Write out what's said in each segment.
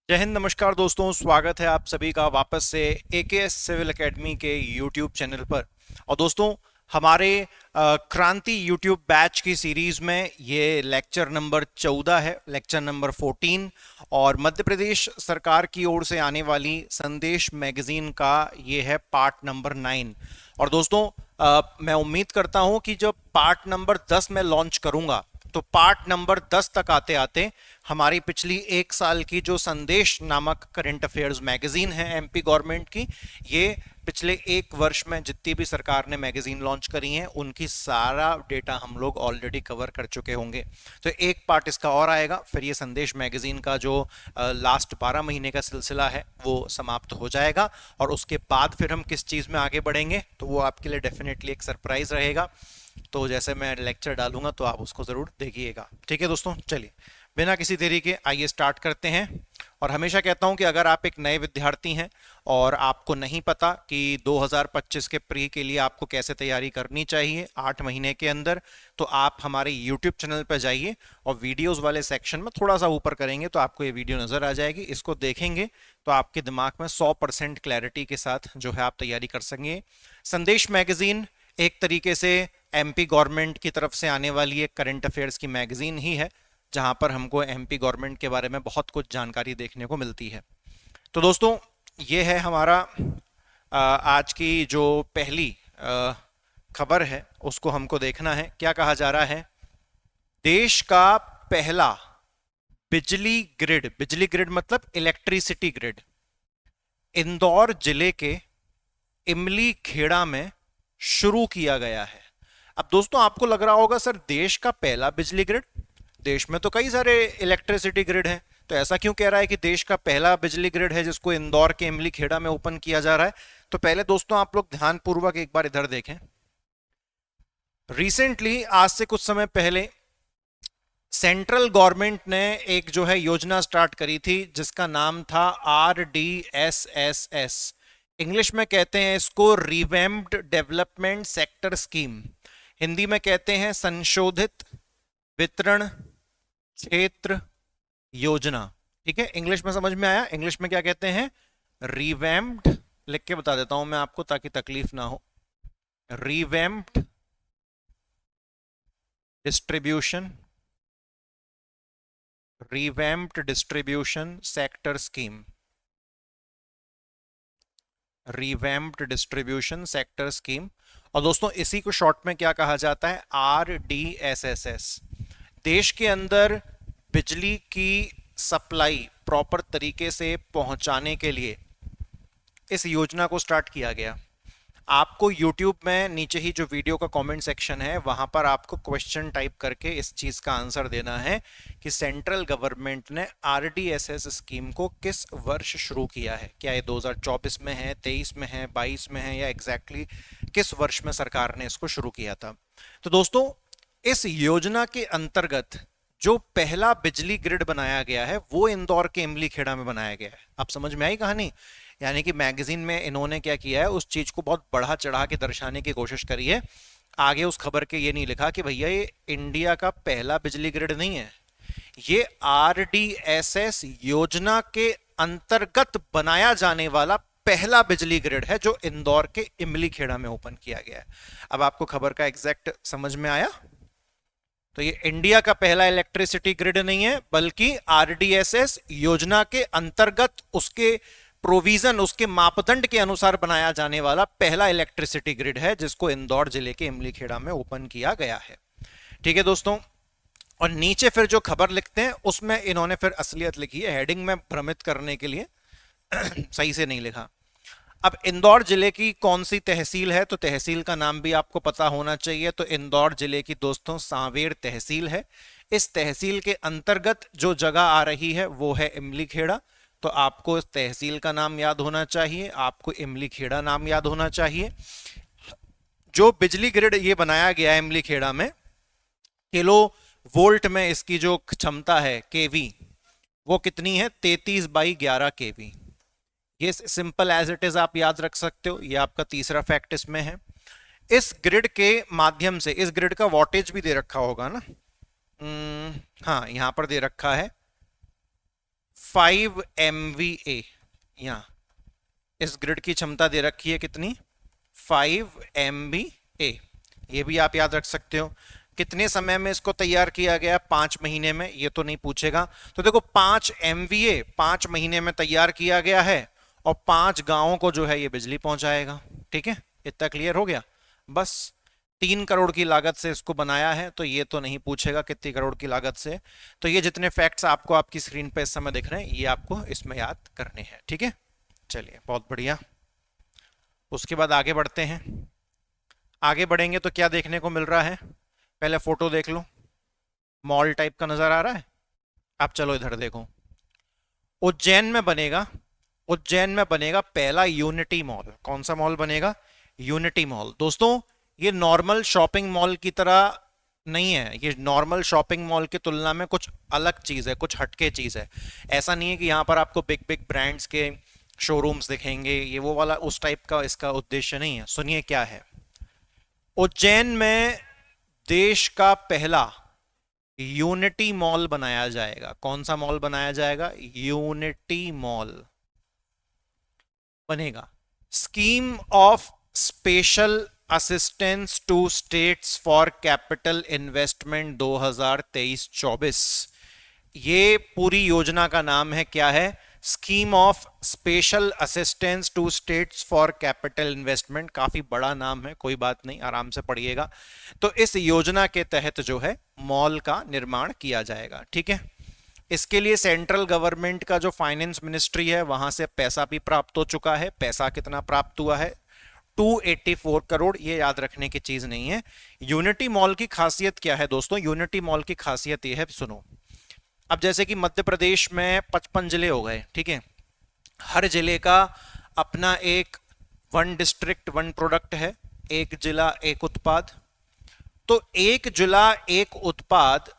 जय हिंद, नमस्कार दोस्तों। स्वागत है आप सभी का वापस से एकेएस सिविल एकेडमी के यूट्यूब चैनल पर। और दोस्तों, हमारे क्रांति यूट्यूब बैच की सीरीज में ये लेक्चर नंबर 14 है, लेक्चर नंबर 14। और मध्य प्रदेश सरकार की ओर से आने वाली संदेश मैगजीन का ये है पार्ट नंबर 9। और दोस्तों, मैं उम्मीद करता हूं कि जब पार्ट नंबर 10 में लॉन्च करूंगा तो पार्ट नंबर 10 तक आते आते हमारी पिछली एक साल की जो संदेश नामक करंट अफेयर्स मैगजीन है एमपी गवर्नमेंट की, ये पिछले एक वर्ष में जितनी भी सरकार ने मैगजीन लॉन्च करी हैं उनकी सारा डेटा हम लोग ऑलरेडी कवर कर चुके होंगे। तो एक पार्ट इसका और आएगा, फिर ये संदेश मैगजीन का जो लास्ट 12 महीने का सिलसिला है वो समाप्त हो जाएगा। और उसके बाद फिर हम किस चीज़ में आगे बढ़ेंगे तो वो आपके लिए डेफिनेटली एक सरप्राइज रहेगा। तो जैसे मैं लेक्चर डालूंगा तो आप उसको ज़रूर देखिएगा। ठीक है दोस्तों, चलिए बिना किसी देरी के आइए स्टार्ट करते हैं। और हमेशा कहता हूं कि अगर आप एक नए विद्यार्थी हैं और आपको नहीं पता कि 2025 के प्री के लिए आपको कैसे तैयारी करनी चाहिए 8 महीने के अंदर, तो आप हमारे YouTube चैनल पर जाइए और वीडियोस वाले सेक्शन में थोड़ा सा ऊपर करेंगे तो आपको ये वीडियो नज़र आ जाएगी। इसको देखेंगे तो आपके दिमाग में 100% क्लैरिटी के साथ जो है आप तैयारी कर सकेंगे। संदेश मैगजीन एक तरीके से एमपी गवर्नमेंट की तरफ से आने वाली एक करंट अफेयर्स की मैगजीन ही है, जहां पर हमको एमपी गवर्नमेंट के बारे में बहुत कुछ जानकारी देखने को मिलती है। तो दोस्तों, ये है हमारा आज की जो पहली खबर है, उसको हमको देखना है। क्या कहा जा रहा है? देश का पहला बिजली ग्रिड मतलब इलेक्ट्रिसिटी ग्रिड इंदौर जिले के इमली खेड़ा में शुरू किया गया है। अब दोस्तों, आपको लग रहा होगा सर देश का पहला बिजली ग्रिड, देश में तो कई सारे इलेक्ट्रिसिटी ग्रिड हैं, तो ऐसा क्यों कह रहा है कि देश का पहला बिजली ग्रिड है जिसको इंदौर के इमली खेड़ा में ओपन किया जा रहा है? तो पहले दोस्तों आप लोग ध्यानपूर्वक एक बार इधर देखें। रिसेंटली, आज से कुछ समय पहले, सेंट्रल गवर्नमेंट ने एक जो है योजना स्टार्ट करी थी जिसका नाम था RDSSS। इंग्लिश में कहते हैं इसको revamped development sector scheme, Hindi में कहते हैं संशोधित वितरण क्षेत्र योजना। ठीक है, इंग्लिश में समझ में आया? इंग्लिश में क्या कहते हैं? रिवैम्प्ड, लिख के बता देता हूं मैं आपको ताकि तकलीफ ना हो। Revamped distribution sector scheme, revamped distribution sector scheme. और दोस्तों, इसी को शॉर्ट में क्या कहा जाता है? RDSSS। देश के अंदर बिजली की सप्लाई प्रॉपर तरीके से पहुंचाने के लिए इस योजना को स्टार्ट किया गया। आपको YouTube में नीचे ही जो वीडियो का कमेंट सेक्शन है वहां पर आपको क्वेश्चन टाइप करके इस चीज का आंसर देना है कि सेंट्रल गवर्नमेंट ने RDSS स्कीम को किस वर्ष शुरू किया है। क्या ये 2024 में है, 23 में है, 22 में है, या एग्जैक्टली किस वर्ष में सरकार ने इसको शुरू किया था? तो दोस्तों, इस योजना के अंतर्गत जो पहला बिजली ग्रिड बनाया गया है वो इंदौर के इमली खेड़ा में बनाया गया है। आप समझ में आई कहानी? यानी कि मैगजीन में इन्होंने क्या किया है, उस चीज को बहुत बढ़ा चढ़ा के दर्शाने की कोशिश करी है। आगे उस खबर के ये नहीं लिखा कि भैया ये इंडिया का पहला बिजली ग्रिड नहीं है, ये RDSS योजना के अंतर्गत बनाया जाने वाला पहला बिजली ग्रिड है जो इंदौर के इमली खेड़ा में ओपन किया गया है। अब आपको खबर का एग्जैक्ट समझ में आया? तो ये इंडिया का पहला इलेक्ट्रिसिटी ग्रिड नहीं है, बल्कि RDSS योजना के अंतर्गत उसके प्रोविजन, उसके मापदंड के अनुसार बनाया जाने वाला पहला इलेक्ट्रिसिटी ग्रिड है जिसको इंदौर जिले के इमली खेड़ा में ओपन किया गया है। ठीक है दोस्तों, और नीचे फिर जो खबर लिखते हैं उसमें इन्होंने फिर असलियत लिखी है, हेडिंग में भ्रमित करने के लिए सही से नहीं लिखा। अब इंदौर जिले की कौन सी तहसील है? तो तहसील का नाम भी आपको पता होना चाहिए। तो इंदौर जिले की दोस्तों सांवेर तहसील है। इस तहसील के अंतर्गत जो जगह आ रही है वो है इमली खेड़ा। तो आपको इस तहसील का नाम याद होना चाहिए, आपको इमली खेड़ा नाम याद होना चाहिए। जो बिजली ग्रिड ये बनाया गया है इमली खेड़ा में, किलो वोल्ट में इसकी जो क्षमता है केवी, वो कितनी है? 33/11 kV। ये सिंपल एज इट इज आप याद रख सकते हो, ये आपका तीसरा फैक्ट इसमें है। इस ग्रिड के माध्यम से, इस ग्रिड का वॉटेज भी दे रखा होगा ना, हाँ यहां पर दे रखा है 5 MVA। यहाँ इस ग्रिड की क्षमता दे रखी है कितनी, 5 MVA। ये भी आप याद रख सकते हो। कितने समय में इसको तैयार किया गया, 5 महीने में, ये तो नहीं पूछेगा। तो देखो 5 MVA 5 महीने में तैयार किया गया है और 5 गांवों को जो है ये बिजली पहुंचाएगा। ठीक है, इतना क्लियर हो गया। बस 3 करोड़ की लागत से इसको बनाया है, तो ये तो नहीं पूछेगा कितनी करोड़ की लागत से। तो ये जितने फैक्ट्स आपको आपकी स्क्रीन पे इस समय दिख रहे हैं, ये आपको इसमें याद करने हैं। ठीक है, चलिए बहुत बढ़िया। उसके बाद आगे बढ़ते हैं। आगे बढ़ेंगे तो क्या देखने को मिल रहा है, पहले फोटो देख लो। मॉल टाइप का नजर आ रहा है। अब चलो इधर देखो। उज्जैन में बनेगा, उज्जैन में बनेगा पहला यूनिटी मॉल। कौन सा मॉल बनेगा, यूनिटी मॉल। दोस्तों ये नॉर्मल शॉपिंग मॉल की तरह नहीं है, ये नॉर्मल शॉपिंग मॉल की तुलना में कुछ अलग चीज है, कुछ हटके चीज है। ऐसा नहीं है कि यहां पर आपको बिग बिग ब्रांड्स के शोरूम्स दिखेंगे, ये वो वाला उस टाइप का इसका उद्देश्य नहीं है। सुनिए क्या है। उज्जैन में देश का पहला यूनिटी मॉल बनाया जाएगा। कौन सा मॉल बनाया जाएगा, यूनिटी मॉल बनेगा। Scheme of special assistance to states for capital investment 2023-24। ये पूरी योजना का नाम है, क्या है, scheme of special assistance to states for capital investment. काफी बड़ा नाम है, कोई बात नहीं, आराम से पढ़िएगा। तो इस योजना के तहत जो है मॉल का निर्माण किया जाएगा। ठीक है, इसके लिए सेंट्रल गवर्नमेंट का जो फाइनेंस मिनिस्ट्री है वहां से पैसा भी प्राप्त हो चुका है। पैसा कितना प्राप्त हुआ है, 284 करोड़। ये याद रखने की चीज नहीं है। यूनिटी मॉल की खासियत क्या है दोस्तों, यूनिटी मॉल की खासियत ये है, सुनो। अब जैसे कि मध्य प्रदेश में 55 जिले हो गए, ठीक है, हर जिले का अपना एक वन डिस्ट्रिक्ट वन प्रोडक्ट है, एक जिला एक उत्पाद। तो एक जिला एक उत्पाद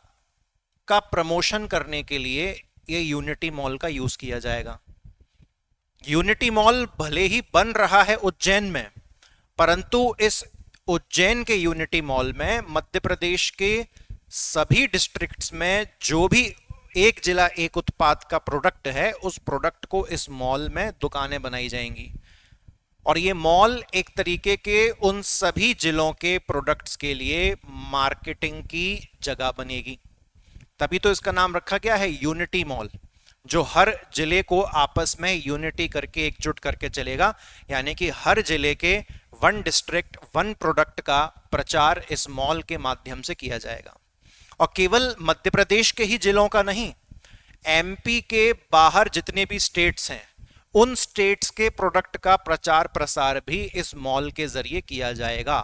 का प्रमोशन करने के लिए ये यूनिटी मॉल का यूज किया जाएगा। यूनिटी मॉल भले ही बन रहा है उज्जैन में, परंतु इस उज्जैन के यूनिटी मॉल में मध्य प्रदेश के सभी डिस्ट्रिक्ट्स में जो भी एक जिला एक उत्पाद का प्रोडक्ट है, उस प्रोडक्ट को इस मॉल में दुकानें बनाई जाएंगी। और ये मॉल एक तरीके के उन सभी जिलों के प्रोडक्ट्स के लिए मार्केटिंग की जगह बनेगी। तभी तो इसका नाम रखा गया है यूनिटी मॉल, जो हर जिले को आपस में यूनिटी करके एकजुट करके चलेगा। यानी कि हर जिले के वन डिस्ट्रिक्ट वन प्रोडक्ट का प्रचार इस मॉल के माध्यम से किया जाएगा। और केवल मध्य प्रदेश के ही जिलों का नहीं, एमपी के बाहर जितने भी स्टेट्स हैं, उन स्टेट्स के प्रोडक्ट का प्रचार प्रसार भी इस मॉल के जरिए किया जाएगा।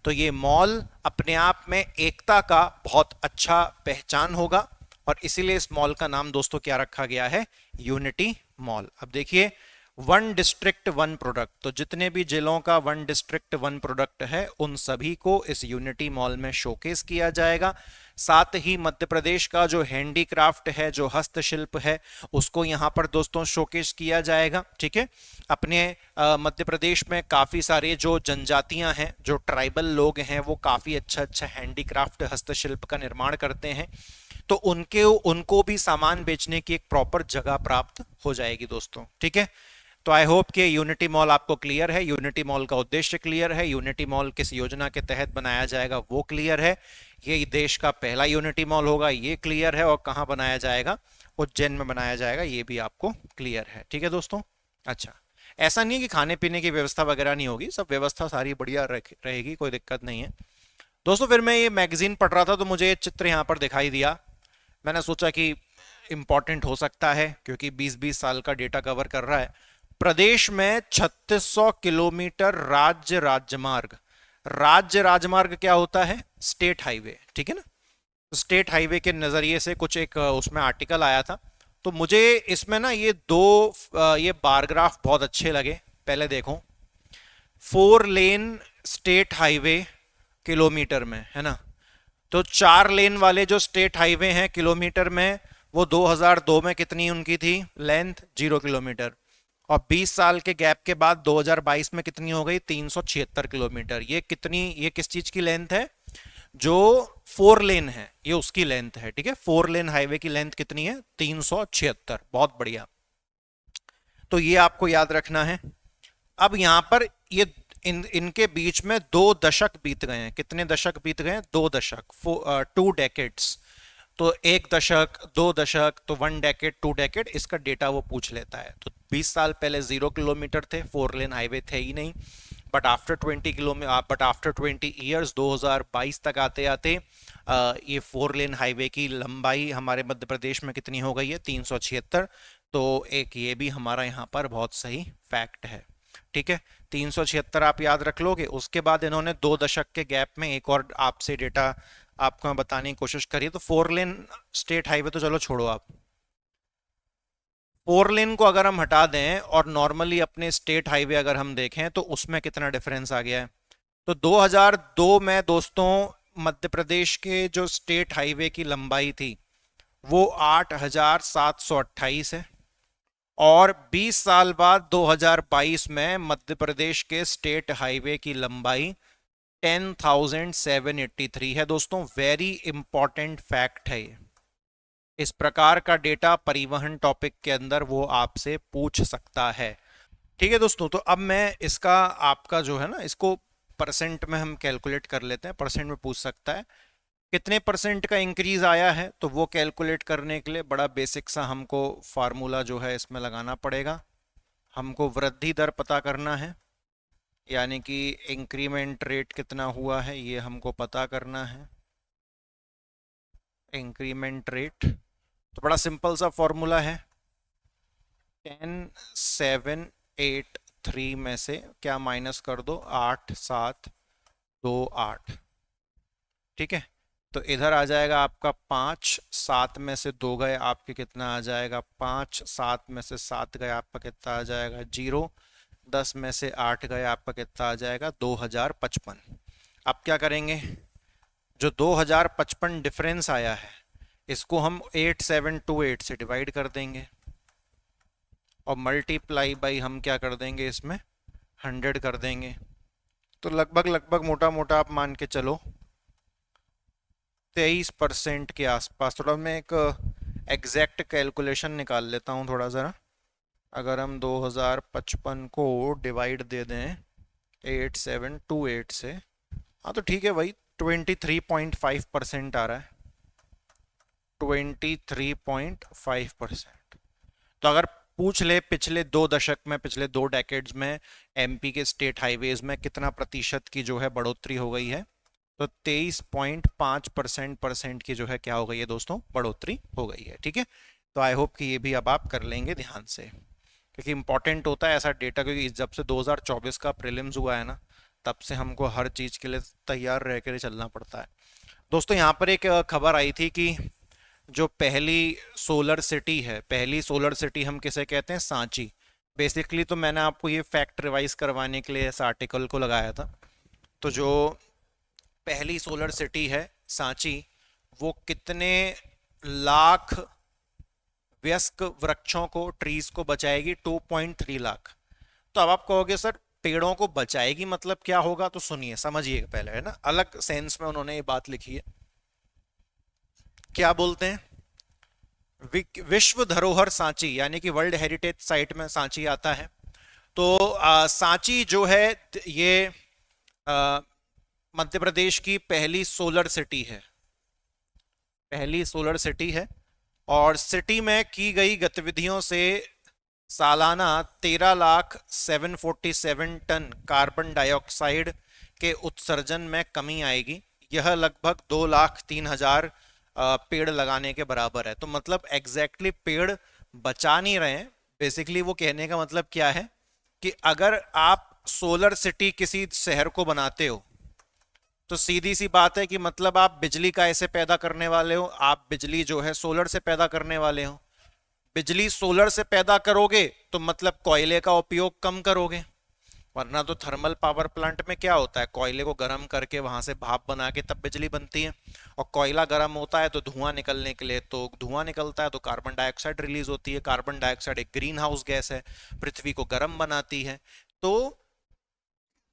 तो ये मॉल अपने आप में एकता का बहुत अच्छा पहचान होगा, और इसीलिए इस मॉल का नाम दोस्तों क्या रखा गया है, यूनिटी मॉल। अब देखिए, वन डिस्ट्रिक्ट वन प्रोडक्ट, तो जितने भी जिलों का वन डिस्ट्रिक्ट वन प्रोडक्ट है उन सभी को इस यूनिटी मॉल में शोकेस किया जाएगा। साथ ही मध्य प्रदेश का जो हैंडीक्राफ्ट है, जो हस्तशिल्प है, उसको यहाँ पर दोस्तों शोकेस किया जाएगा। ठीक है, अपने मध्य प्रदेश में काफी सारे जो जनजातियां हैं, जो ट्राइबल लोग हैं, वो काफी अच्छा अच्छा हैंडीक्राफ्ट हस्तशिल्प का निर्माण करते हैं। तो उनको भी सामान बेचने की एक प्रॉपर जगह प्राप्त हो जाएगी दोस्तों। ठीक है, तो आई होप कि यूनिटी मॉल आपको क्लियर है, यूनिटी मॉल का उद्देश्य क्लियर है, यूनिटी मॉल किस योजना के तहत बनाया जाएगा वो क्लियर है, ये देश का पहला यूनिटी मॉल होगा ये क्लियर है, और कहाँ बनाया जाएगा, उज्जैन में बनाया जाएगा, ये भी आपको क्लियर है। ठीक है दोस्तों, अच्छा, ऐसा नहीं है कि खाने पीने की व्यवस्था वगैरह नहीं होगी, सब व्यवस्था सारी बढ़िया रहेगी, कोई दिक्कत नहीं है दोस्तों। फिर मैं ये मैगजीन पढ़ रहा था तो मुझे ये चित्र यहाँ पर दिखाई दिया। मैंने सोचा कि इंपॉर्टेंट हो सकता है क्योंकि 20-20 साल का डेटा कवर कर रहा है। प्रदेश में 3600 किलोमीटर राज्य राजमार्ग, राज्य राजमार्ग क्या होता है, स्टेट हाईवे, ठीक है ना। स्टेट हाईवे के नजरिए से कुछ एक उसमें आर्टिकल आया था, तो मुझे इसमें ना ये ये बारग्राफ बहुत अच्छे लगे। पहले देखो, 4 लेन स्टेट हाईवे किलोमीटर में, है ना। तो 4 लेन वाले जो स्टेट हाईवे हैं किलोमीटर में, वो 2002 में कितनी उनकी थी लेंथ, 0 किलोमीटर। और 20 साल के गैप के बाद 2022 में कितनी हो गई, 376 किलोमीटर। ये किस चीज की लेंथ है, जो फोर लेन है, ये उसकी लेंथ है, ठीक है। फोर लेन हाईवे की लेंथ कितनी है? 376। बहुत बढ़िया, तो ये आपको याद रखना है। अब यहां पर ये इनके बीच में 2 दशक बीत गए हैं। कितने दशक बीत गए हैं? 2 दशक, 2 डेकेड्स। तो 1 दशक, 2 दशक, तो 1 डेकेड, 2 डेकेड, इसका डेटा वो पूछ लेता है। तो 20 साल पहले 0 किलोमीटर थे, फोर लेन हाईवे थे ही नहीं। बट आफ्टर 20 ईयर्स, 2022 तक आते आते ये फोर लेन हाईवे की लंबाई हमारे मध्य प्रदेश में कितनी हो गई है? 376। तो एक ये भी हमारा यहाँ पर बहुत सही फैक्ट है, ठीक है। 376 आप याद रख लोगे। उसके बाद इन्होंने 2 दशक के गैप में एक और आपसे डेटा आपको मैं बताने की कोशिश करी। तो फोर लेन स्टेट हाईवे तो चलो छोड़ो आप, फोर लेन को अगर हम हटा दें और नॉर्मली अपने स्टेट हाईवे अगर हम देखें तो उसमें कितना डिफरेंस आ गया है? तो 2002 में दोस्तों मध्य प्रदेश के जो स्टेट हाईवे की लंबाई थी वो 8,728 है, और 20 साल बाद 2022 में मध्य प्रदेश के स्टेट हाईवे की लंबाई 10,783 है। दोस्तों वेरी इंपॉर्टेंट फैक्ट है ये। इस प्रकार का डेटा परिवहन टॉपिक के अंदर वो आपसे पूछ सकता है, ठीक है दोस्तों। तो अब मैं इसका आपका जो है ना, इसको परसेंट में हम कैलकुलेट कर लेते हैं। परसेंट में पूछ सकता है कितने परसेंट का इंक्रीज आया है, तो वो कैलकुलेट करने के लिए बड़ा बेसिक सा हमको फार्मूला जो है इसमें लगाना पड़ेगा। हमको वृद्धि दर पता करना है, यानी कि इंक्रीमेंट रेट कितना हुआ है ये हमको पता करना है। इंक्रीमेंट रेट तो बड़ा सिंपल सा फॉर्मूला है, 10,783 में से क्या माइनस कर दो? 8,728, ठीक है। तो इधर आ जाएगा आपका 5, 7 में से 2 गए आपके कितना आ जाएगा? 5, 7 में से 7 गए आपका कितना आ जाएगा? 0। 10 में से 8 गए आपका कितना आ जाएगा? 2055। अब क्या करेंगे? जो 2055 डिफरेंस आया है इसको हम 8728 से डिवाइड कर देंगे, और मल्टीप्लाई बाई हम क्या कर देंगे? इसमें 100 कर देंगे। तो लगभग मोटा मोटा आप मान के चलो 23% के आसपास। थोड़ा मैं एक एग्जैक्ट कैलकुलेशन निकाल लेता हूँ थोड़ा ज़रा। अगर हम 2055 को डिवाइड दे दें 8728 से, हाँ तो ठीक है भाई, 23.5% आ रहा है। 23.5%। तो अगर पूछ ले पिछले 2 दशक में, पिछले 2 डेकेड्स में एमपी के स्टेट हाईवेज में कितना प्रतिशत की जो है बढ़ोतरी हो गई है, तो 23.5% की जो है क्या हो गई है दोस्तों? बढ़ोतरी हो गई है, ठीक है। तो आई होप कि ये भी अब आप कर लेंगे ध्यान से, क्योंकि इंपॉर्टेंट होता है ऐसा डेटा, क्योंकि जब से 2024 का प्रीलिम्स हुआ है ना, तब से हमको हर चीज़ के लिए तैयार रह कर चलना पड़ता है। दोस्तों यहाँ पर एक खबर आई थी कि जो पहली सोलर सिटी है, पहली सोलर सिटी हम किसे कहते हैं? सांची। बेसिकली तो मैंने आपको ये फैक्ट रिवाइज करवाने के लिए इस आर्टिकल को लगाया था। तो जो पहली सोलर सिटी है सांची, वो कितने लाख वयस्क वृक्षों को, ट्रीज को बचाएगी? 2.3 लाख। तो अब आप कहोगे सर पेड़ों को बचाएगी मतलब क्या होगा? तो सुनिए, समझिए पहले, है ना, अलग सेंस में उन्होंने ये बात लिखी है। क्या बोलते हैं? विश्व धरोहर सांची, यानी कि वर्ल्ड हेरिटेज साइट में सांची आता है। तो सांची जो है ये मध्य प्रदेश की पहली सोलर सिटी है, पहली सोलर सिटी है। और सिटी में की गई गतिविधियों से सालाना 13,747 टन कार्बन डाइऑक्साइड के उत्सर्जन में कमी आएगी। यह लगभग 2,03,000 पेड़ लगाने के बराबर है। तो मतलब एग्जैक्टली पेड़ बचा नहीं रहे हैं। बेसिकली वो कहने का मतलब क्या है कि अगर आप सोलर सिटी किसी शहर को बनाते हो तो सीधी सी बात है कि मतलब आप बिजली का ऐसे पैदा करने वाले हो, आप बिजली जो है सोलर से पैदा करने वाले हो। बिजली सोलर से पैदा करोगे तो मतलब कोयले का उपयोग कम करोगे, वरना तो थर्मल पावर प्लांट में क्या होता है? कोयले को गर्म करके वहां से भाप बना के तब बिजली बनती है, और कोयला गर्म होता है तो धुआं निकलने के लिए, तो धुआं निकलता है तो कार्बन डाइऑक्साइड रिलीज होती है। कार्बन डाइऑक्साइड एक ग्रीन हाउस गैस है, पृथ्वी को गर्म बनाती है। तो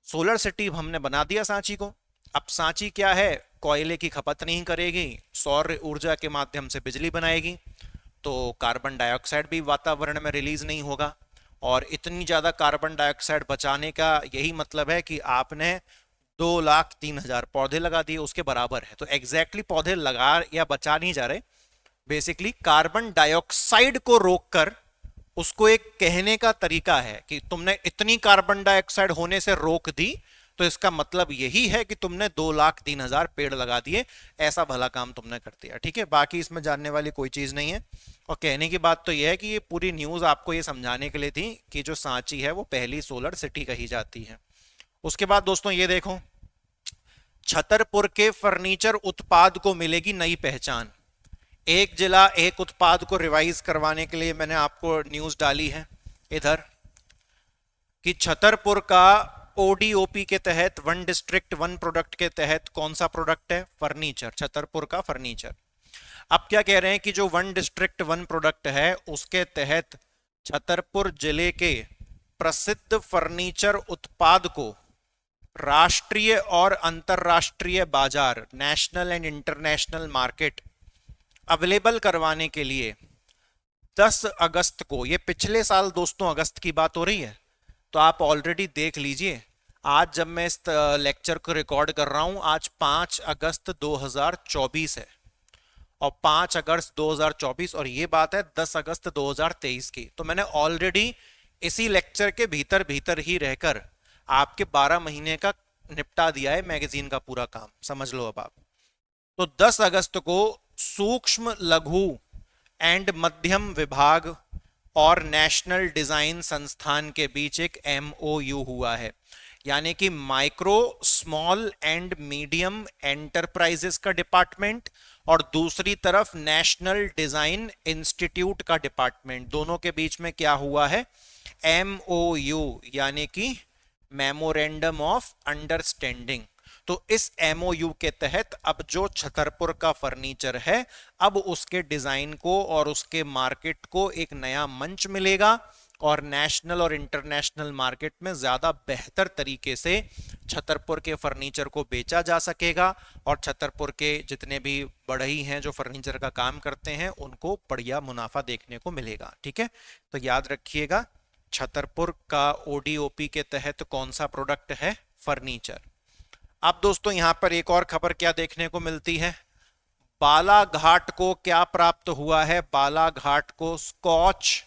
सोलर सिटी हमने बना दिया सांची को, अब सांची क्या है, कोयले की खपत नहीं करेगी, सौर ऊर्जा के माध्यम से बिजली बनाएगी, तो कार्बन डाइऑक्साइड भी वातावरण में रिलीज नहीं होगा। और इतनी ज्यादा कार्बन डाइऑक्साइड बचाने का यही मतलब है कि आपने 2,03,000 पौधे लगा दिए, उसके बराबर है। तो एग्जैक्टली पौधे लगा या बचा नहीं जा रहे, बेसिकली कार्बन डाइऑक्साइड को रोककर उसको एक कहने का तरीका है कि तुमने इतनी कार्बन डाइऑक्साइड होने से रोक दी, तो इसका मतलब यही है कि तुमने 2,03,000 पेड़ लगा दिए, ऐसा भला काम तुमने कर दिया। ठीक है, बाकी इसमें जानने वाली कोई चीज नहीं है। और कहने की बात तो यह है कि ये पूरी न्यूज आपको ये समझाने के लिए थी कि जो सांची है वो पहली सोलर सिटी कही जाती है। उसके बाद दोस्तों ये देखो, छतरपुर के फर्नीचर उत्पाद को मिलेगी नई पहचान। एक जिला एक उत्पाद को रिवाइज करवाने के लिए मैंने आपको न्यूज डाली है इधर कि छतरपुर का ओडीओपी के तहत, वन डिस्ट्रिक्ट वन प्रोडक्ट के तहत कौन सा प्रोडक्ट है, फर्नीचर, छतरपुर का फर्नीचर। अब क्या कह रहे हैं कि जो वन डिस्ट्रिक्ट वन प्रोडक्ट है उसके तहत छतरपुर जिले के प्रसिद्ध फर्नीचर उत्पाद को राष्ट्रीय और अंतरराष्ट्रीय बाजार, national and international market available करवाने के लिए 10 अगस्त को, ये पिछले साल दोस्तों अगस्त की बात हो रही है, तो आप ऑलरेडी देख लीजिए, आज जब मैं इस लेक्चर को रिकॉर्ड कर रहा हूं, आज 5 अगस्त 2024 है, और 5 अगस्त 2024 और ये बात है 10 अगस्त 2023 की। तो मैंने ऑलरेडी इसी लेक्चर के भीतर भीतर ही रहकर आपके 12 महीने का निपटा दिया है मैगजीन का पूरा काम, समझ लो अब आप। तो 10 अगस्त को सूक्ष्म लघु एंड मध्यम विभाग और नेशनल डिजाइन संस्थान के बीच एक MOU हुआ है, यानी कि micro small and medium enterprises का डिपार्टमेंट और दूसरी तरफ नेशनल डिजाइन इंस्टीट्यूट का डिपार्टमेंट, दोनों के बीच में क्या हुआ है, MOU, यानी कि मेमोरेंडम ऑफ अंडरस्टैंडिंग। तो इस MOU के तहत अब जो छतरपुर का फर्नीचर है, अब उसके डिजाइन को और उसके मार्केट को एक नया मंच मिलेगा और नेशनल और इंटरनेशनल मार्केट में ज्यादा बेहतर तरीके से छतरपुर के फर्नीचर को बेचा जा सकेगा, और छतरपुर के जितने भी बढ़ई हैं जो फर्नीचर का काम करते हैं उनको बढ़िया मुनाफा देखने को मिलेगा। ठीक है, तो याद रखिएगा, छतरपुर का ODOP के तहत कौन सा प्रोडक्ट है, फर्नीचर। अब दोस्तों यहां पर एक और खबर क्या देखने को मिलती है, बालाघाट को क्या प्राप्त हुआ है, बालाघाट को स्कॉच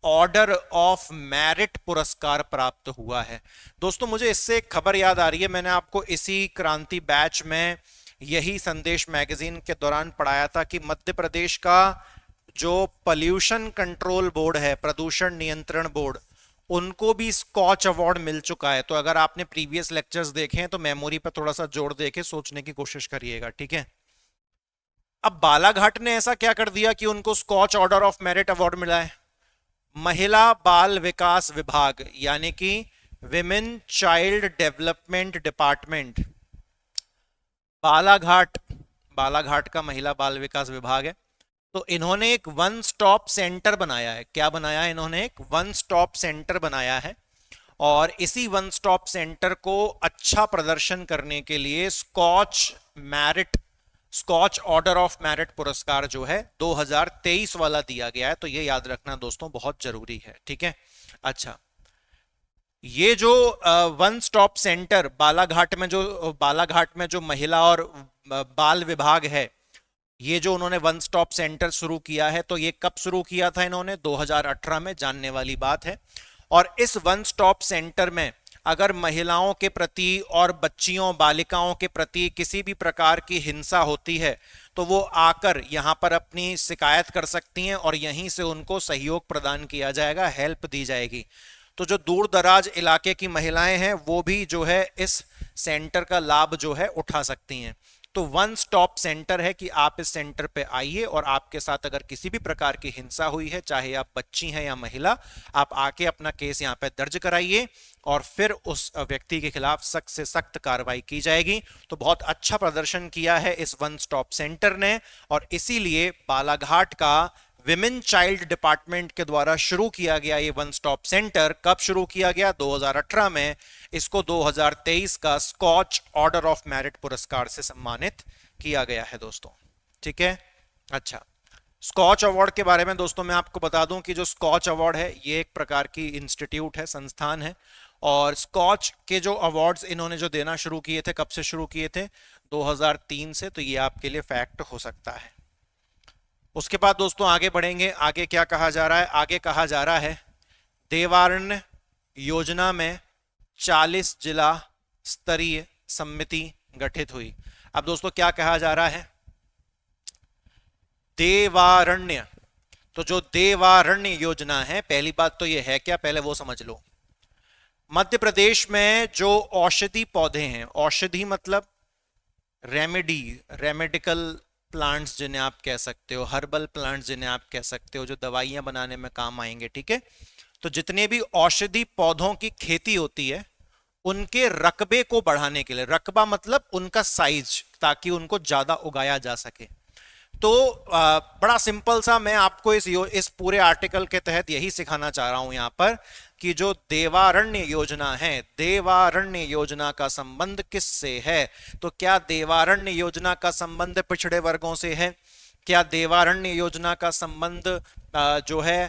ऑर्डर ऑफ मेरिट पुरस्कार प्राप्त हुआ है। दोस्तों मुझे इससे एक खबर याद आ रही है, मैंने आपको इसी क्रांति बैच में यही संदेश मैगजीन के दौरान पढ़ाया था कि मध्य प्रदेश का जो पोल्यूशन कंट्रोल बोर्ड है, प्रदूषण नियंत्रण बोर्ड, उनको भी स्कॉच अवार्ड मिल चुका है। तो अगर आपने प्रीवियस लेक्चर्स देखे हैं तो मेमोरी पर थोड़ा सा जोर देके सोचने की कोशिश करिएगा। ठीक है, अब बालाघाट ने ऐसा क्या कर दिया कि उनको Skoch order of merit award मिला है। महिला बाल विकास विभाग, यानी कि women child development department, Balaghat, Balaghat का महिला बाल विकास विभाग है, तो इन्होंने एक वन स्टॉप सेंटर बनाया है। क्या बनाया है इन्होंने, एक वन स्टॉप सेंटर बनाया है, और इसी वन स्टॉप सेंटर को अच्छा प्रदर्शन करने के लिए Skoch merit, Skoch order of merit पुरस्कार जो है 2023 वाला दिया गया है। तो ये याद रखना दोस्तों बहुत जरूरी है। ठीक है, अच्छा, ये जो वन स्टॉप सेंटर बालाघाट में जो महिला और बाल विभाग है, ये जो उन्होंने वन स्टॉप सेंटर शुरू किया है, तो ये कब शुरू किया था इन्होंने, 2018 में, जानने वाली बात है। और इस वन स्टॉप सेंटर में अगर महिलाओं के प्रति और बच्चियों बालिकाओं के प्रति किसी भी प्रकार की हिंसा होती है तो वो आकर यहाँ पर अपनी शिकायत कर सकती हैं और यहीं से उनको सहयोग प्रदान किया जाएगा, हेल्प दी जाएगी। तो जो दूर दराज इलाके की महिलाएं हैं वो भी जो है इस सेंटर का लाभ जो है उठा सकती हैं। तो वन स्टॉप सेंटर है कि आप इस सेंटर पे आइए और आपके साथ अगर किसी भी प्रकार की हिंसा हुई है, चाहे आप बच्ची हैं या महिला, आप आके अपना केस यहाँ पे दर्ज कराइए और फिर उस व्यक्ति के खिलाफ सख्त से सख्त कार्रवाई की जाएगी। तो बहुत अच्छा प्रदर्शन किया है इस वन स्टॉप सेंटर ने, और इसीलिए बालाघाट का विमेन चाइल्ड डिपार्टमेंट के द्वारा शुरू किया गया ये वन स्टॉप सेंटर कब शुरू किया गया? 2018 में। इसको 2023 का स्कॉच ऑर्डर ऑफ मेरिट पुरस्कार से सम्मानित किया गया है दोस्तों। ठीक है, अच्छा, स्कॉच अवार्ड के बारे में दोस्तों मैं आपको बता दूं कि जो स्कॉच अवार्ड है ये एक प्रकार की इंस्टीट्यूट है, संस्थान है, और स्कॉच के जो अवार्ड्स इन्होंने जो देना शुरू किए थे, कब से शुरू किए थे? 2003 से। तो ये आपके लिए फैक्ट हो सकता है। उसके बाद दोस्तों आगे बढ़ेंगे। आगे क्या कहा जा रहा है? आगे कहा जा रहा है देवारण्य योजना में 40 जिला स्तरीय समिति गठित हुई। अब दोस्तों क्या कहा जा रहा है? देवारण्य, तो जो देवारण्य योजना है, पहली बात तो ये है क्या, पहले वो समझ लो। मध्य प्रदेश में जो औषधि पौधे हैं, औषधि मतलब रेमेडिकल प्लांट्स जिन्हें आप कह सकते हो, हर्बल प्लांट्स जिन्हें आप कह सकते हो, जो दवाइयां बनाने में काम आएंगे, ठीक है, तो जितने भी औषधि पौधों की खेती होती है उनके रकबे को बढ़ाने के लिए, रकबा मतलब उनका साइज, ताकि उनको ज्यादा उगाया जा सके। तो बड़ा सिंपल सा मैं आपको इस पूरे आर्टिकल के तहत यही सिखाना चाह रहा हूं यहां पर कि जो देवारण्य योजना है, देवारण्य योजना का संबंध किससे है? तो क्या देवारण्य योजना का संबंध पिछड़े वर्गों से है? क्या देवारण्य योजना का संबंध जो है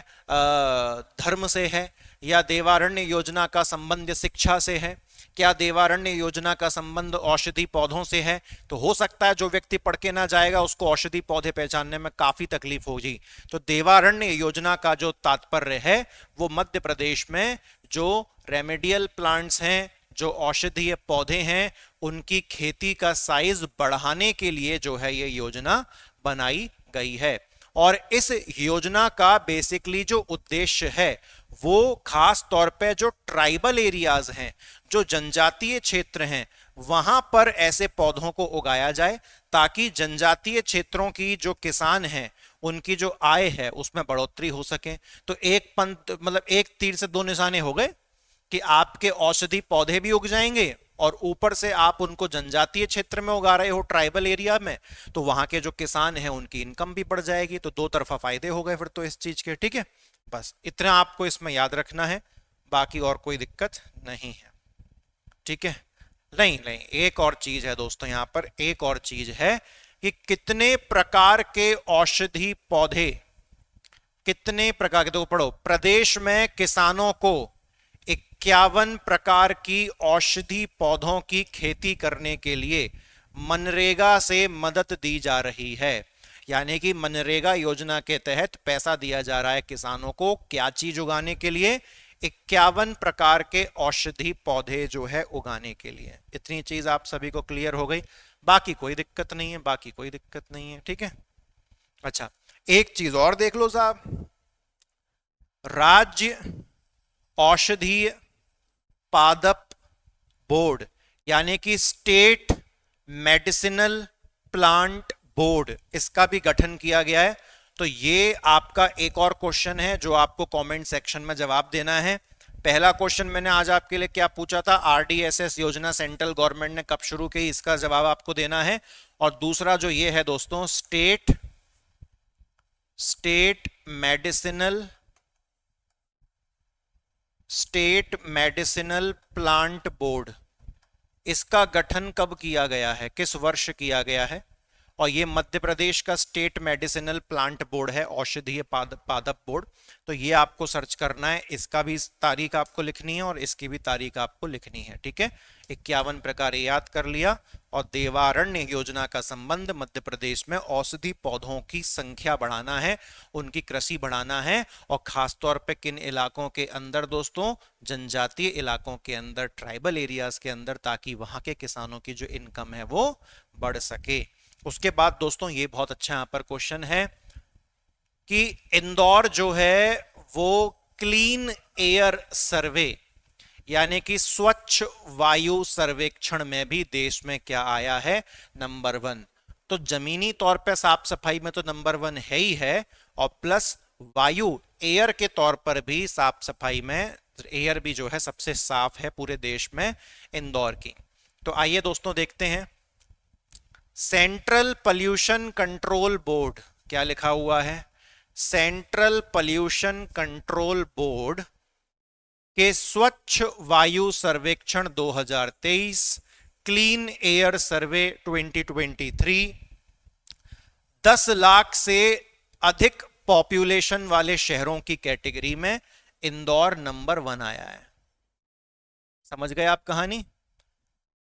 धर्म से है? या देवारण्य योजना का संबंध शिक्षा से है? क्या देवारण्य योजना का संबंध औषधि पौधों से है? तो हो सकता है जो व्यक्ति पढ़ के ना जाएगा उसको औषधि पौधे पहचानने में काफी तकलीफ होगी। तो देवारण्य योजना का जो तात्पर्य है वो मध्य प्रदेश में जो रेमेडियल प्लांट्स हैं, जो औषधीय पौधे हैं, उनकी खेती का साइज बढ़ाने के लिए जो है ये योजना बनाई गई है। और इस योजना का बेसिकली जो उद्देश्य है वो खास तौर पे जो ट्राइबल एरियाज हैं, जो जनजातीय क्षेत्र हैं, वहां पर ऐसे पौधों को उगाया जाए ताकि जनजातीय क्षेत्रों की जो किसान हैं उनकी जो आय है उसमें बढ़ोतरी हो सके। तो एक पंथ मतलब एक तीर से दो निशाने हो गए कि आपके औषधि पौधे भी उग जाएंगे और ऊपर से आप उनको जनजातीय क्षेत्र में उगा रहे हो, ट्राइबल एरिया में, तो वहां के जो किसान हैं उनकी इनकम भी बढ़ जाएगी। तो दो तरफा फायदे हो गए फिर तो इस चीज के। ठीक है, बस इतना आपको इसमें याद रखना है, बाकी और कोई दिक्कत नहीं है। ठीक है, नहीं नहीं, एक और चीज है दोस्तों, यहां पर एक और चीज है कि कितने प्रकार के औषधि पौधे, कितने प्रकार के, देखो पढ़ो, प्रदेश में किसानों को 51 प्रकार की औषधि पौधों की खेती करने के लिए मनरेगा से मदद दी जा रही है। यानी कि मनरेगा योजना के तहत पैसा दिया जा रहा है किसानों को क्या चीज उगाने के लिए? 51 प्रकार के औषधि पौधे जो है उगाने के लिए। इतनी चीज आप सभी को क्लियर हो गई, बाकी कोई दिक्कत नहीं है, बाकी कोई दिक्कत नहीं है। ठीक है, अच्छा, एक चीज और देख लो साहब, राज्य औषधीय पादप बोर्ड यानी कि स्टेट मेडिसिनल प्लांट बोर्ड, इसका भी गठन किया गया है। तो ये आपका एक और क्वेश्चन है जो आपको कमेंट सेक्शन में जवाब देना है। पहला क्वेश्चन मैंने आज आपके लिए क्या पूछा था, आरडीएसएस योजना सेंट्रल गवर्नमेंट ने कब शुरू की, इसका जवाब आपको देना है। और दूसरा जो ये है दोस्तों, स्टेट मेडिसिनल प्लांट बोर्ड, इसका गठन कब किया गया है, किस वर्ष किया गया है? और ये मध्य प्रदेश का स्टेट मेडिसिनल प्लांट बोर्ड है, औषधीय पादप बोर्ड। तो ये आपको सर्च करना है, इसका भी तारीख आपको लिखनी है और इसकी भी तारीख आपको लिखनी है। ठीक है, 51 प्रकार याद कर लिया। और देवारण्य योजना का संबंध मध्य प्रदेश में औषधि पौधों की संख्या बढ़ाना है, उनकी कृषि बढ़ाना है, और खासतौर पे किन इलाकों के अंदर दोस्तों? जनजातीय इलाकों के अंदर, ट्राइबल एरियाज के अंदर, ताकि वहां के किसानों की जो इनकम है वो बढ़ सके। उसके बाद दोस्तों ये बहुत अच्छा यहां पर क्वेश्चन है कि इंदौर जो है वो क्लीन एयर सर्वे यानी कि स्वच्छ वायु सर्वेक्षण में भी देश में क्या आया है? नंबर 1। तो जमीनी तौर पे साफ सफाई में तो नंबर 1 है ही है, और प्लस वायु एयर के तौर पर भी साफ सफाई में एयर भी जो है सबसे साफ है पूरे देश में इंदौर की। तो आइए दोस्तों देखते हैं, सेंट्रल पॉल्यूशन कंट्रोल बोर्ड क्या लिखा हुआ है? सेंट्रल पॉल्यूशन कंट्रोल बोर्ड के स्वच्छ वायु सर्वेक्षण 2023, क्लीन एयर सर्वे 2023, 10 लाख से अधिक पॉपुलेशन वाले शहरों की कैटेगरी में इंदौर नंबर 1 आया है। समझ गए आप कहानी?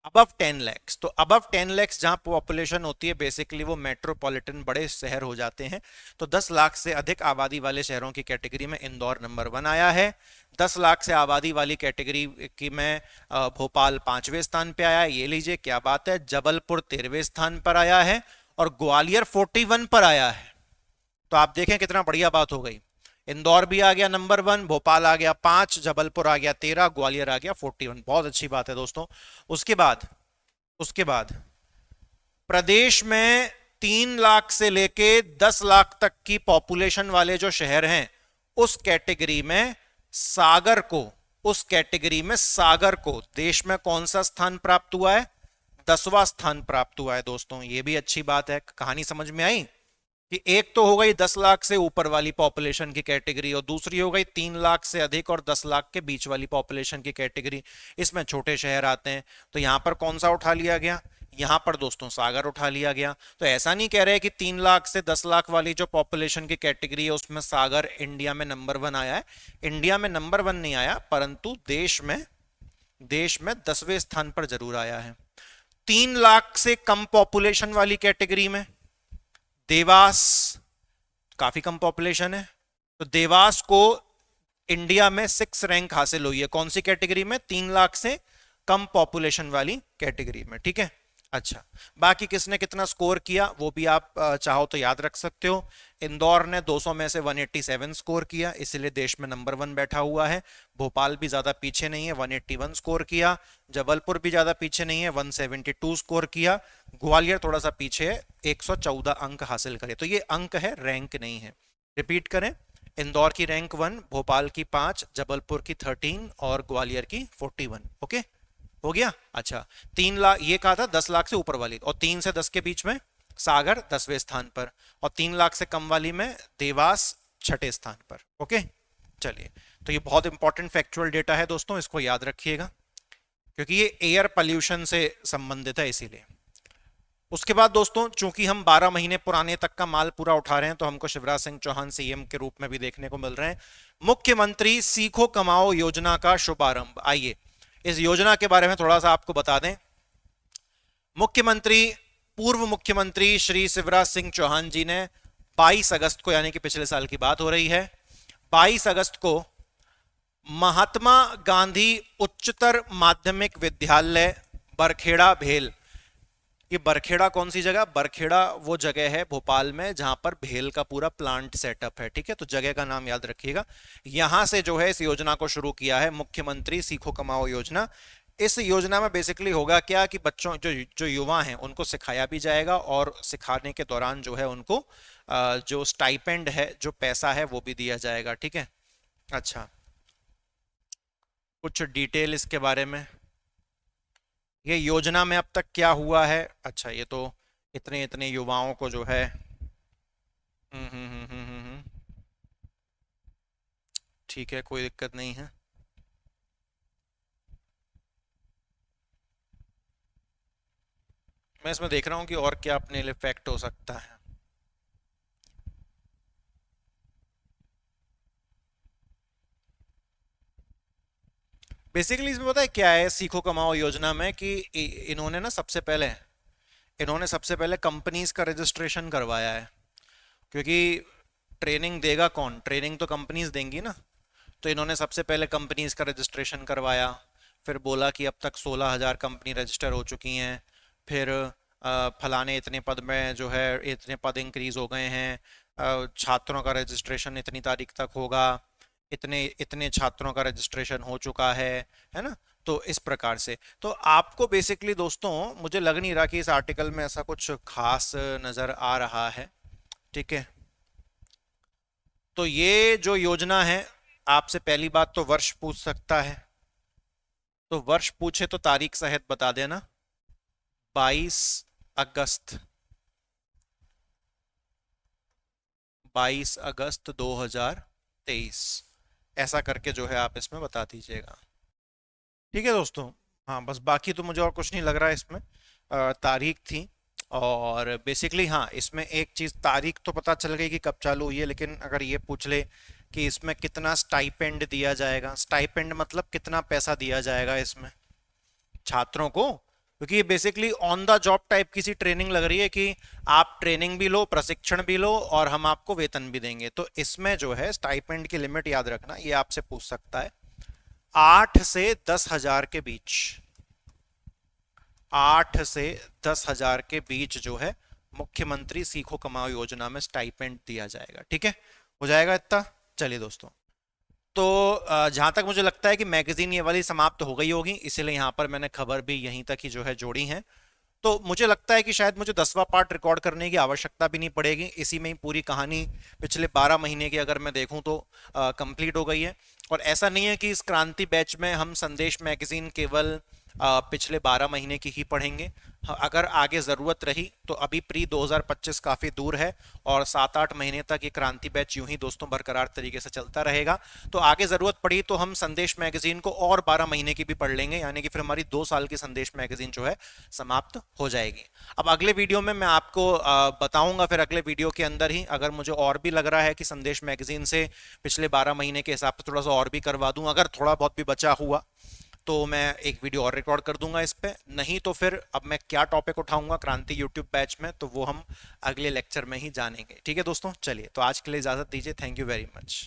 अबव 10 लैक्स, तो अबव 10 लैक्स जहां पॉपुलेशन होती है बेसिकली वो मेट्रोपॉलिटन बड़े शहर हो जाते हैं। तो 10 लाख से अधिक आबादी वाले शहरों की कैटेगरी में इंदौर नंबर 1 आया है। 10 लाख से आबादी वाली कैटेगरी की में भोपाल 5वें स्थान पे आया है। ये लीजिए क्या बात है, जबलपुर 13वें स्थान पर आया है और ग्वालियर 41 पर आया है। तो आप देखें कितना बढ़िया बात हो गई। इंदौर भी आ गया नंबर 1, भोपाल आ गया 5, जबलपुर आ गया 13, ग्वालियर आ गया 41। बहुत अच्छी बात है दोस्तों। उसके बाद प्रदेश में 3 लाख से लेके 10 लाख तक की पॉपुलेशन वाले जो शहर हैं उस कैटेगरी में सागर को देश में कौन सा स्थान प्राप्त हुआ है? 10वां स्थान प्राप्त हुआ है दोस्तों। ये भी अच्छी बात है। कहानी समझ में आई कि एक तो हो गई 10 लाख से ऊपर वाली पॉपुलेशन की कैटेगरी और दूसरी हो गई 3 लाख से अधिक और 10 लाख के बीच वाली पॉपुलेशन की कैटेगरी। इसमें छोटे शहर आते हैं। तो यहां पर कौन सा उठा लिया गया? यहां पर दोस्तों सागर उठा लिया गया। तो ऐसा नहीं कह रहे कि 3 लाख से 10 लाख वाली जो पॉपुलेशन की कैटेगरी है उसमें सागर इंडिया में नंबर 1 आया है। इंडिया में नंबर 1 नहीं आया, परंतु देश में 10वें स्थान पर जरूर आया है। 3 लाख से कम पॉपुलेशन वाली कैटेगरी में देवास, काफी कम पॉपुलेशन है, तो देवास को इंडिया में 6 रैंक हासिल हुई है। कौन सी कैटेगरी में? 3 लाख से कम पॉपुलेशन वाली कैटेगरी में। ठीक है, अच्छा। बाकी किसने कितना स्कोर किया वो भी आप चाहो तो याद रख सकते हो। इंदौर ने 200 में से 187 स्कोर किया, इसलिए देश में नंबर 1 बैठा हुआ है। भोपाल भी ज्यादा पीछे नहीं है, 181 स्कोर किया। जबलपुर भी ज्यादा पीछे नहीं है, 172 स्कोर किया। ग्वालियर थोड़ा सा पीछे है, 114 अंक हासिल करे। तो ये अंक है, रैंक नहीं है। रिपीट करें, इंदौर की रैंक 1, भोपाल की 5, जबलपुर की 13 और ग्वालियर की 41। ओके, हो गया। अच्छा, 3 लाख ये कहा था 10 लाख से ऊपर वाली, और 3 से 10 के बीच में सागर 10वें स्थान पर, और 3 लाख से कम वाली में देवास 6ठे स्थान पर। ओके, चलिए। तो ये बहुत इंपॉर्टेंट फैक्चुअल डेटा है दोस्तों, इसको याद रखिएगा क्योंकि ये एयर पॉल्यूशन से संबंधित है, इसीलिए। उसके बाद दोस्तों, चूंकि हम 12 महीने पुराने तक का माल पूरा उठा रहे हैं तो हमको शिवराज सिंह चौहान सीएम के रूप में भी देखने को मिल रहे हैं। मुख्यमंत्री सीखो कमाओ योजना का शुभारंभ। आइए इस योजना के बारे में थोड़ा सा आपको बता दें। पूर्व मुख्यमंत्री श्री शिवराज सिंह चौहान जी ने 22 अगस्त को, यानी कि पिछले साल की बात हो रही है, 22 अगस्त को महात्मा गांधी उच्चतर माध्यमिक विद्यालय बरखेड़ा भेल, ये बरखेड़ा कौन सी जगह? बरखेड़ा वो जगह है भोपाल में जहां पर भेल का पूरा प्लांट सेटअप है। ठीक है, तो जगह का नाम याद रखिएगा। यहां से जो है इस योजना को शुरू किया है मुख्यमंत्री सीखो कमाओ योजना। इस योजना में बेसिकली होगा क्या कि बच्चों जो युवा हैं उनको सिखाया भी जाएगा और सिखाने के दौरान जो है उनको जो स्टाइपेंड है, जो पैसा है वो भी दिया जाएगा। ठीक है, अच्छा, कुछ डिटेल इसके बारे में, ये योजना में अब तक क्या हुआ है। अच्छा, ये तो इतने इतने युवाओं को जो है ठीक है, कोई दिक्कत नहीं है। मैं इसमें देख रहा हूँ कि और क्या अपने लिए फैक्ट हो सकता है। बेसिकली इसमें पता है क्या है सीखो कमाओ योजना में कि इन्होंने सबसे पहले कंपनीज का रजिस्ट्रेशन करवाया है। क्योंकि ट्रेनिंग देगा कौन? ट्रेनिंग तो कंपनीज देंगी ना। तो इन्होंने सबसे पहले कंपनीज का रजिस्ट्रेशन करवाया, फिर बोला कि अब तक 16,000 कंपनी रजिस्टर हो चुकी हैं। फिर फलाने इतने पद में जो है इतने पद इंक्रीज हो गए हैं, छात्रों का रजिस्ट्रेशन इतनी तारीख तक होगा, इतने इतने छात्रों का रजिस्ट्रेशन हो चुका है ना। तो इस प्रकार से तो आपको बेसिकली दोस्तों मुझे लग नहीं रहा कि इस आर्टिकल में ऐसा कुछ खास नज़र आ रहा है। ठीक है, तो ये जो योजना है, आपसे पहली बात तो वर्ष पूछ सकता है, तो वर्ष पूछे तो तारीख सहित बता देना। 22 अगस्त 22 अगस्त 2023, ऐसा करके जो है आप इसमें बता दीजिएगा। ठीक है दोस्तों। हाँ बस बाकी तो मुझे और कुछ नहीं लग रहा है इसमें। तारीख थी, और बेसिकली हाँ इसमें एक चीज़, तारीख तो पता चल गई कि कब चालू हुई है, लेकिन अगर ये पूछ ले कि इसमें कितना स्टाइपेंड दिया जाएगा, स्टाइपेंड मतलब कितना पैसा दिया जाएगा इसमें छात्रों को, क्योंकि ये basically on the job type की सी ट्रेनिंग लग रही है कि आप ट्रेनिंग भी लो, प्रशिक्षण भी लो, और हम आपको वेतन भी देंगे। तो इसमें जो है स्टाइपेंड की लिमिट याद रखना, ये आपसे पूछ सकता है 8 से 10 हजार के बीच, 8 से 10 हजार के बीच जो है मुख्यमंत्री सीखो कमाओ योजना में स्टाइपेंड दिया जाएगा। ठीक है, हो जाएगा इतना। चलिए दोस्तों, तो जहां तक मुझे लगता है कि मैगजीन ये वाली समाप्त हो गई होगी, इसीलिए यहां पर मैंने खबर भी यहीं तक ही जो है जोड़ी है। तो मुझे लगता है कि शायद मुझे 10वां पार्ट रिकॉर्ड करने की आवश्यकता भी नहीं पड़ेगी, इसी में ही पूरी कहानी पिछले 12 महीने की अगर मैं देखूं तो कंप्लीट हो गई है। और ऐसा नहीं है कि इस क्रांति बैच में हम संदेश मैगजीन केवल पिछले 12 महीने की ही पढ़ेंगे। अगर आगे ज़रूरत रही तो अभी प्री 2025 काफ़ी दूर है, और 7-8 महीने तक ये क्रांति बैच यूं ही दोस्तों बरकरार तरीके से चलता रहेगा। तो आगे ज़रूरत पड़ी तो हम संदेश मैगजीन को और 12 महीने की भी पढ़ लेंगे, यानी कि फिर हमारी 2 साल की संदेश मैगजीन जो है समाप्त हो जाएगी। अब अगले वीडियो में मैं आपको बताऊंगा, फिर अगले वीडियो के अंदर ही, अगर मुझे और भी लग रहा है कि संदेश मैगजीन से पिछले 12 महीने के हिसाब से थोड़ा सा और भी करवा दूं, अगर थोड़ा बहुत भी बचा हुआ तो मैं एक वीडियो और रिकॉर्ड कर दूंगा इस पे। नहीं तो फिर अब मैं क्या टॉपिक उठाऊंगा क्रांति यूट्यूब बैच में, तो वो हम अगले लेक्चर में ही जानेंगे। ठीक है दोस्तों, चलिए तो आज के लिए इजाजत दीजिए। Thank you very much.